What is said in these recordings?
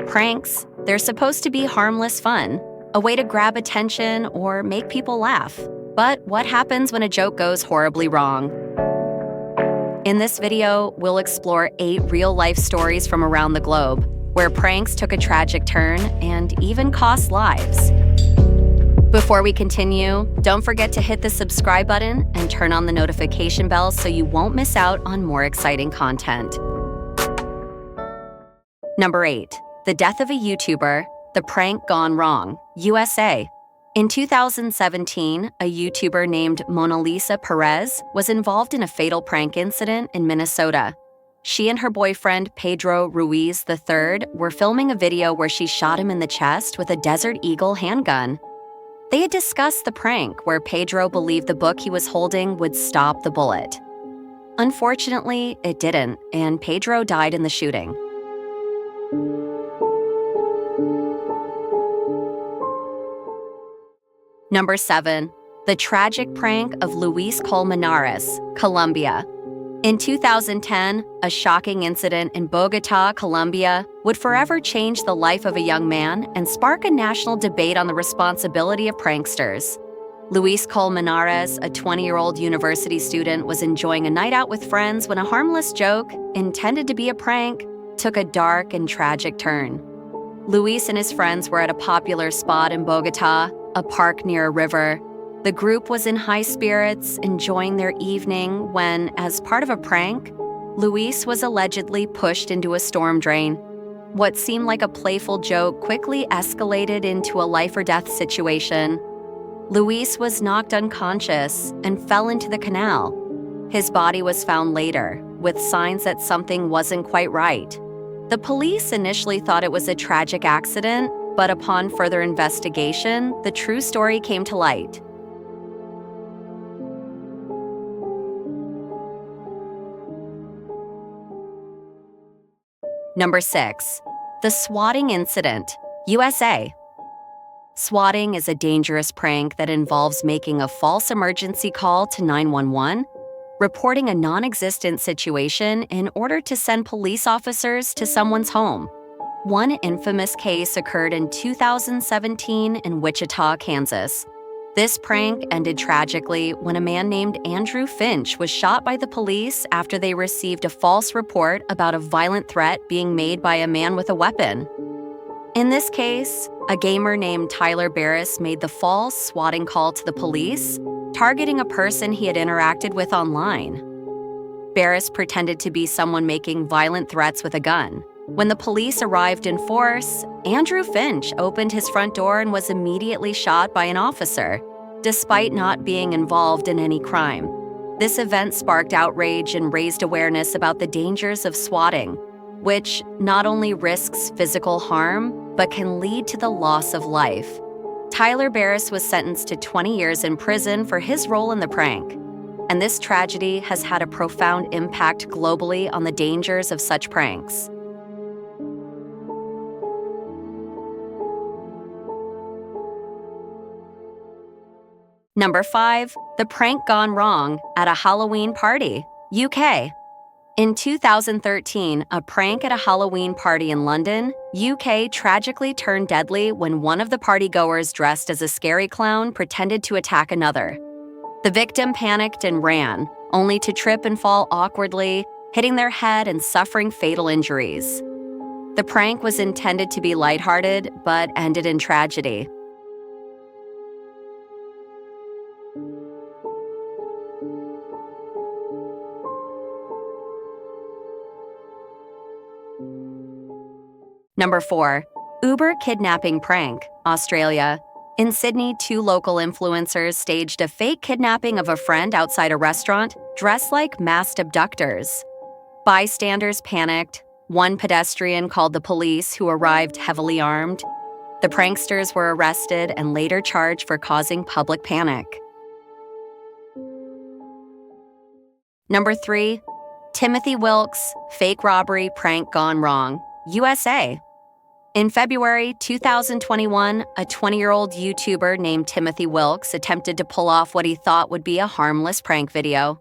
Pranks, they're supposed to be harmless fun, a way to grab attention or make people laugh. But what happens when a joke goes horribly wrong? In this video, we'll explore 8 real-life stories from around the globe where pranks took a tragic turn and even cost lives. Before we continue, don't forget to hit the subscribe button and turn on the notification bell so you won't miss out on more exciting content. Number 8. The death of a YouTuber, the prank gone wrong, USA. In 2017, a YouTuber named Mona Lisa Perez was involved in a fatal prank incident in Minnesota. She and her boyfriend, Pedro Ruiz III, were filming a video where she shot him in the chest with a Desert Eagle handgun. They had discussed the prank where Pedro believed the book he was holding would stop the bullet. Unfortunately, it didn't, and Pedro died in the shooting. Number 7. The tragic prank of Luis Colmenares, Colombia. In 2010, a shocking incident in Bogotá, Colombia, would forever change the life of a young man and spark a national debate on the responsibility of pranksters. Luis Colmenares, a 20-year-old university student, was enjoying a night out with friends when a harmless joke, intended to be a prank, took a dark and tragic turn. Luis and his friends were at a popular spot in Bogotá, a park near a river. The group was in high spirits, enjoying their evening when, as part of a prank, Luis was allegedly pushed into a storm drain. What seemed like a playful joke quickly escalated into a life-or-death situation. Luis was knocked unconscious and fell into the canal. His body was found later, with signs that something wasn't quite right. The police initially thought it was a tragic accident, but upon further investigation, the true story came to light. Number 6. The Swatting incident, USA. Swatting is a dangerous prank that involves making a false emergency call to 911, reporting a non-existent situation in order to send police officers to someone's home. One infamous case occurred in 2017 in Wichita, Kansas. This prank ended tragically when a man named Andrew Finch was shot by the police after they received a false report about a violent threat being made by a man with a weapon. In this case, a gamer named Tyler Barris made the false swatting call to the police, targeting a person he had interacted with online. Barris pretended to be someone making violent threats with a gun. When the police arrived in force, Andrew Finch opened his front door and was immediately shot by an officer, despite not being involved in any crime. This event sparked outrage and raised awareness about the dangers of swatting, which not only risks physical harm, but can lead to the loss of life. Tyler Barris was sentenced to 20 years in prison for his role in the prank, and this tragedy has had a profound impact globally on the dangers of such pranks. Number 5. The prank gone wrong at a Halloween party, UK. In 2013, a prank at a Halloween party in London, UK tragically turned deadly when one of the partygoers dressed as a scary clown pretended to attack another. The victim panicked and ran, only to trip and fall awkwardly, hitting their head and suffering fatal injuries. The prank was intended to be lighthearted, but ended in tragedy. Number 4. Uber kidnapping prank, Australia. In Sydney, 2 local influencers staged a fake kidnapping of a friend outside a restaurant, dressed like masked abductors. Bystanders panicked. One pedestrian called the police, who arrived heavily armed. The pranksters were arrested and later charged for causing public panic. Number 3. Timothy Wilks, fake robbery prank gone wrong, USA. In February 2021, a 20-year-old YouTuber named Timothy Wilks attempted to pull off what he thought would be a harmless prank video.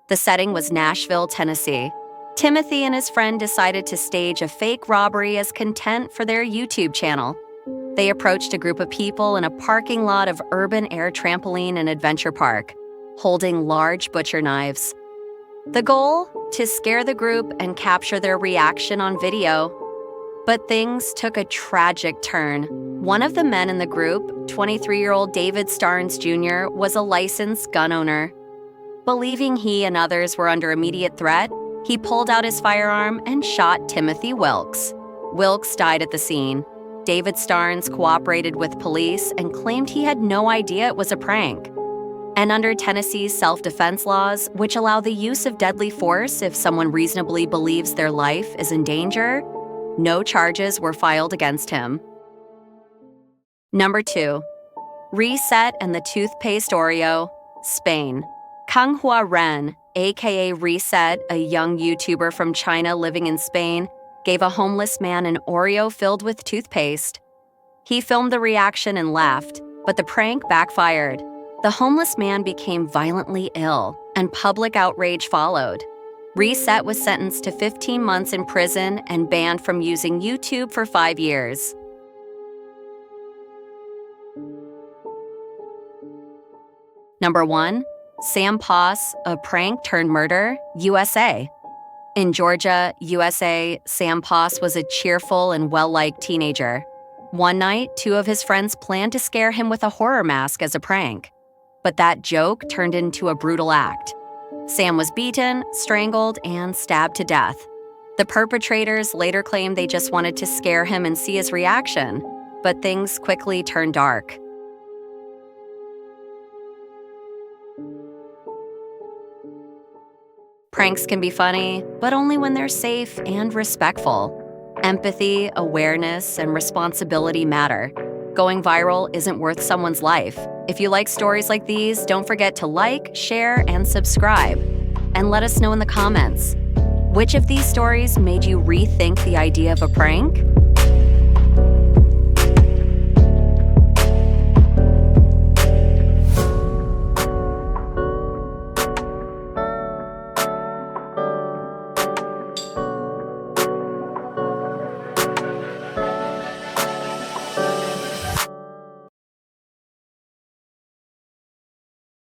The setting was Nashville, Tennessee. Timothy and his friend decided to stage a fake robbery as content for their YouTube channel. They approached a group of people in a parking lot of Urban Air Trampoline and Adventure Park, holding large butcher knives. The goal? To scare the group and capture their reaction on video. But things took a tragic turn. One of the men in the group, 23-year-old David Starnes Jr., was a licensed gun owner. Believing he and others were under immediate threat, he pulled out his firearm and shot Timothy Wilks. Wilks died at the scene. David Starnes cooperated with police and claimed he had no idea it was a prank. And under Tennessee's self-defense laws, which allow the use of deadly force if someone reasonably believes their life is in danger, no charges were filed against him. Number 2. Reset and the Toothpaste Oreo, Spain. Kanghua Ren, aka Reset, a young YouTuber from China living in Spain, gave a homeless man an Oreo filled with toothpaste. He filmed the reaction and laughed, but the prank backfired. The homeless man became violently ill, and public outrage followed. Reset was sentenced to 15 months in prison and banned from using YouTube for 5 years. Number 1. Sam Poss, a prank turned murder, USA. In Georgia, USA, Sam Poss was a cheerful and well-liked teenager. One night, 2 of his friends planned to scare him with a horror mask as a prank. But that joke turned into a brutal act. Sam was beaten, strangled, and stabbed to death. The perpetrators later claimed they just wanted to scare him and see his reaction, but things quickly turned dark. Pranks can be funny, but only when they're safe and respectful. Empathy, awareness, and responsibility matter. Going viral isn't worth someone's life. If you like stories like these, don't forget to like, share, and subscribe. And let us know in the comments, which of these stories made you rethink the idea of a prank?